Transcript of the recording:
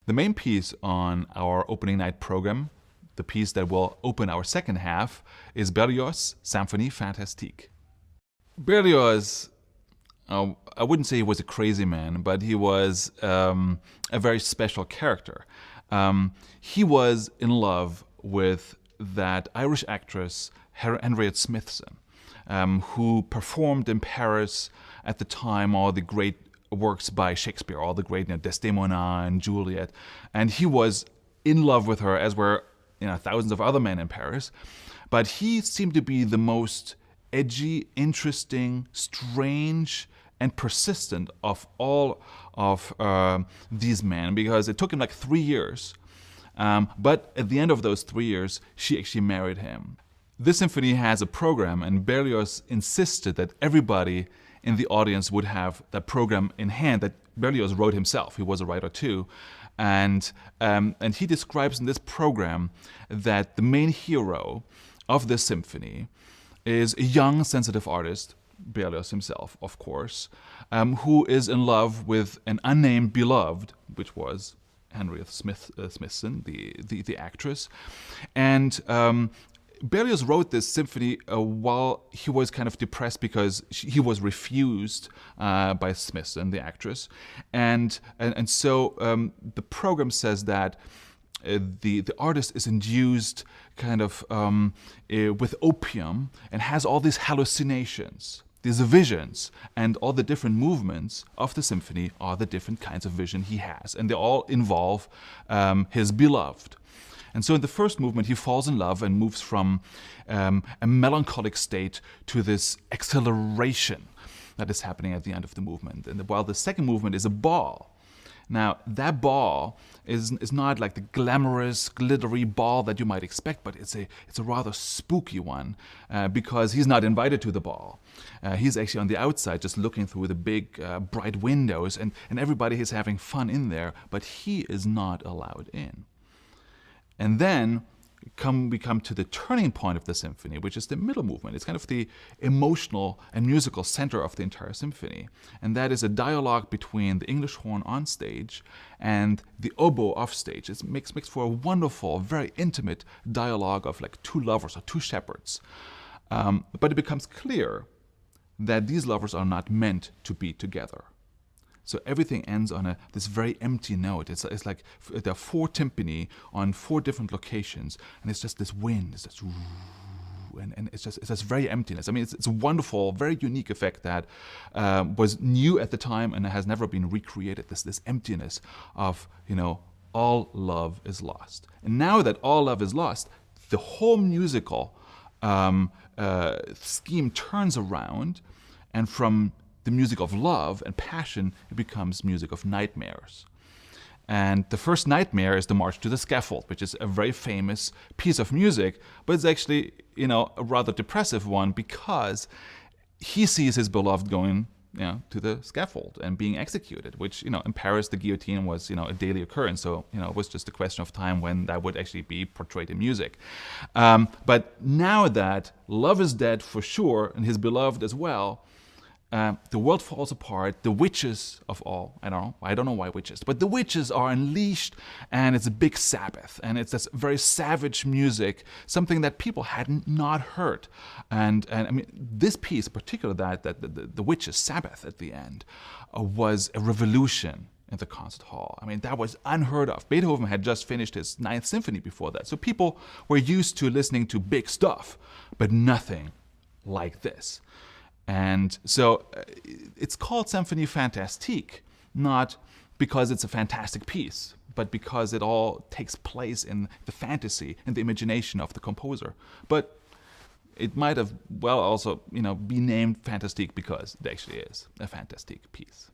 The main piece on our opening night program, the piece that will open our second half, is Berlioz' Symphonie Fantastique. Berlioz, I wouldn't say he was a crazy man, but he was a very special character. He was in love with that Irish actress, Henriette Smithson, who performed in Paris at the time all the great works by Shakespeare, all the great Desdemona and Juliet. And he was in love with her, as were thousands of other men in Paris. But he seemed to be the most edgy, interesting, strange, and persistent of all of these men, because it took him like 3 years. But at the end of those 3 years, she actually married him. This symphony has a program, and Berlioz insisted that everybody in the audience would have that program in hand that Berlioz wrote himself. He was a writer too. And he describes in this program that the main hero of this symphony is a young, sensitive artist, Berlioz himself, of course, who is in love with an unnamed beloved, which was Henriette Smithson, the actress. And Berlioz wrote this symphony while he was kind of depressed because he was refused by Smithson, the actress. And so the program says that the artist is induced kind of with opium and has all these hallucinations, these visions, and all the different movements of the symphony are the different kinds of vision he has. And they all involve his beloved. And so in the first movement, he falls in love and moves from a melancholic state to this acceleration that is happening at the end of the movement. And while the second movement is a ball. Now, that ball is not like the glamorous, glittery ball that you might expect, but it's a rather spooky one because he's not invited to the ball. He's actually on the outside, just looking through the big, bright windows, and everybody is having fun in there, but he is not allowed in. And then we come to the turning point of the symphony, which is the middle movement. It's kind of the emotional and musical center of the entire symphony. And that is a dialogue between the English horn on stage and the oboe off stage. It makes for a wonderful, very intimate dialogue of like two lovers or two shepherds. But it becomes clear that these lovers are not meant to be together. So everything ends on this very empty note. It's like there are 4 timpani on 4 different locations, and it's just this wind, it's just, and it's just very emptiness. I mean, it's a wonderful, very unique effect that was new at the time and has never been recreated. This emptiness of all love is lost. And now that all love is lost, the whole musical scheme turns around, and from the music of love and passion, it becomes music of nightmares. And the first nightmare is the March to the Scaffold, which is a very famous piece of music, but it's actually, a rather depressive one because he sees his beloved going, to the scaffold and being executed, which, in Paris, the guillotine was, a daily occurrence. So, it was just a question of time when that would actually be portrayed in music. But now that love is dead for sure, and his beloved as well, the world falls apart. The witches of all, I don't know why witches, but the witches are unleashed, and it's a big Sabbath, and it's this very savage music, something that people had not heard. And I mean, this piece, particularly that the witches' Sabbath at the end, was a revolution in the concert hall. I mean, that was unheard of. Beethoven had just finished his 9th Symphony before that, so people were used to listening to big stuff, but nothing like this. And so it's called Symphonie Fantastique, not because it's a fantastic piece, but because it all takes place in the fantasy and the imagination of the composer. But it might have also, be named Fantastique because it actually is a fantastic piece.